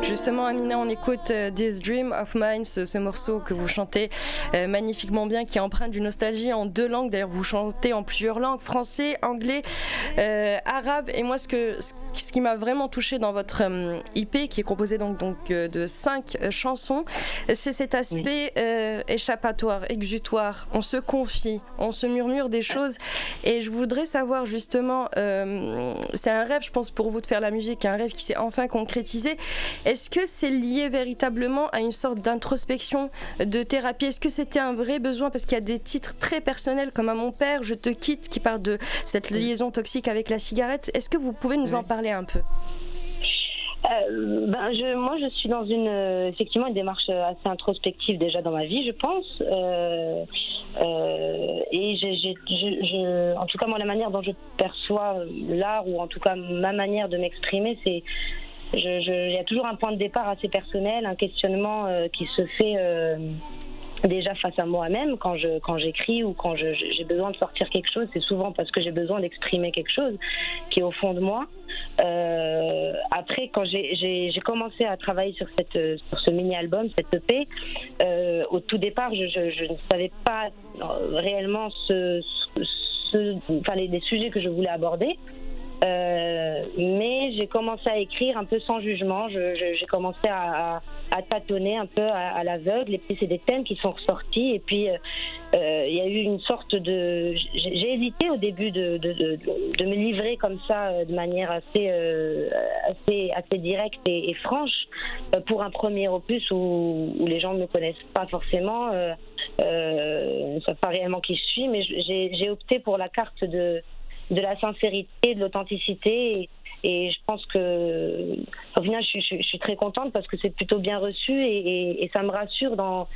Justement, Amina, on écoute This Dream of Mine, ce morceau que vous chantez magnifiquement bien, qui est empreint d'une nostalgie en deux langues. D'ailleurs, vous chantez en plusieurs langues, français, anglais, arabe. Et moi, ce qui m'a vraiment touchée dans votre IP, qui est composé donc de 5 chansons, c'est cet aspect échappatoire, exutoire. On se confie, on se murmure des choses. Et je voudrais savoir justement, c'est un rêve, je pense, pour vous de faire la musique, un rêve qui s'est enfin concrétisé. Est-ce que c'est lié véritablement à une sorte d'introspection, de thérapie? Est-ce que c'était un vrai besoin? Parce qu'il y a des titres très personnels comme À mon père, Je te quitte, qui parle de cette liaison toxique avec la cigarette. Est-ce que vous pouvez nous en parler un peu? Moi, je suis dans effectivement une démarche assez introspective déjà dans ma vie, je pense. Et en tout cas, moi, la manière dont je perçois l'art, ou en tout cas ma manière de m'exprimer, c'est il y a toujours un point de départ assez personnel, un questionnement qui se fait déjà face à moi-même quand j'écris, ou quand j'ai besoin de sortir quelque chose. C'est souvent parce que j'ai besoin d'exprimer quelque chose qui est au fond de moi. Après, quand j'ai commencé à travailler sur ce mini-album, cette EP, au tout départ, je ne savais pas réellement les sujets que je voulais aborder. Mais j'ai commencé à écrire un peu sans jugement. J'ai commencé à tâtonner un peu à l'aveugle, et puis c'est des thèmes qui sont ressortis. Et puis il y a eu une sorte de... J'ai hésité au début de me livrer comme ça de manière assez directe et franche pour un premier opus où les gens ne me connaissent pas forcément, ne savent pas réellement qui je suis, mais j'ai opté pour la carte de la sincérité, de l'authenticité, et je pense que au final je suis très contente parce que c'est plutôt bien reçu, et ça me rassure dans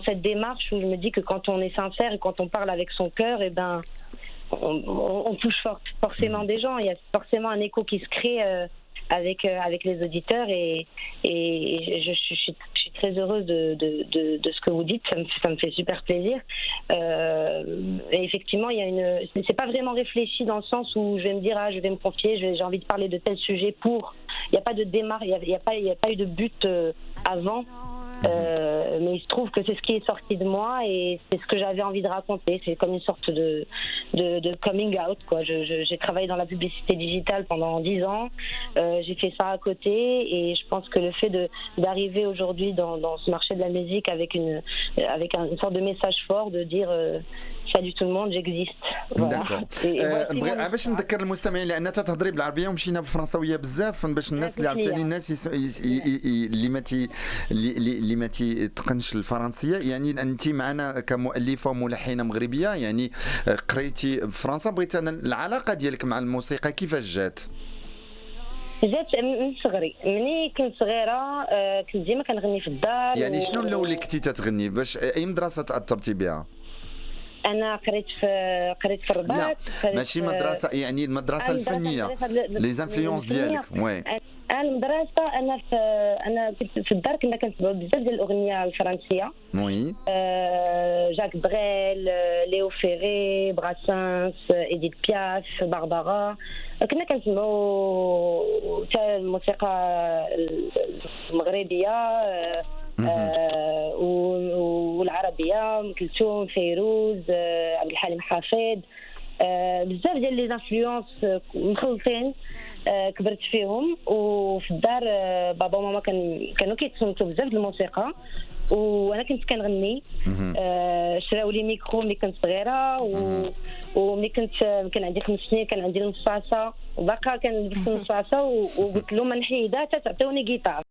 cette démarche où je me dis que quand on est sincère et quand on parle avec son cœur, et ben on touche forcément des gens. Il y a forcément un écho qui se crée avec les auditeurs, et je suis très heureuse de ce que vous dites. Ça me fait super plaisir. Et effectivement, c'est pas vraiment réfléchi dans le sens où je vais me dire je vais me confier, j'ai envie de parler de tel sujet il n'y a pas de démarche, il n'y a pas eu de but avant. Mais il se trouve que c'est ce qui est sorti de moi, et c'est ce que j'avais envie de raconter. C'est comme une sorte de coming out, quoi. J'ai travaillé dans la publicité digitale pendant 10 ans. J'ai fait ça à côté, et je pense que le fait d'arriver aujourd'hui dans ce marché de la musique avec une sorte de message fort, de dire salut tout le monde, j'existe. Voilà. باش نذكر المستمعين لان تهضري بالعربيه ومشينا بالفرنساويه بزاف باش الناس اللي عاوتاني الناس اللي ما تقنش الفرنسيه. يعني انت معنا كمؤلفه وملحنه مغربيه، يعني قريتي بفرنسا. بغيت انا العلاقه ديالك مع الموسيقى كيفاش جات من صغري. مني كنت صغيره كنت ديما كنغني في الدار. يعني شنو الاول اللي كنتي تتغني؟ باش اي مدرسه تاثرتي بها؟ انا قريت في الرباط. لا ماشي مدرسه، يعني المدرسه الفنيه، لي زانفلونس ديالك. وي المدرسه، انا كنت في الدار، كنا كنسمعوا بزاف ديال الاغنيه الفرنسيه. وي جاك بريل، ليو فيري، براسانس، إديث بياف، باربارا. كنا كنسمعوا حتى الموسيقى المغربيه والعربيه، ام كلثوم، فيروز، عبد الحليم حافظ. بزاف ديال لي زانفلونس مخلطين كبرت فيهم. وفي الدار بابا وماما كانوا كيتصنتوا بزاف د الموسيقى، وانا كنت كنغني. شراو لي ميكرو ملي كنت صغيره، وملي كان عندي 5 سنين كان عندي المصاصه، وباقا كنلبس المصاصه، وقلت لهم نحيدها حتى تعطيوني جيتار.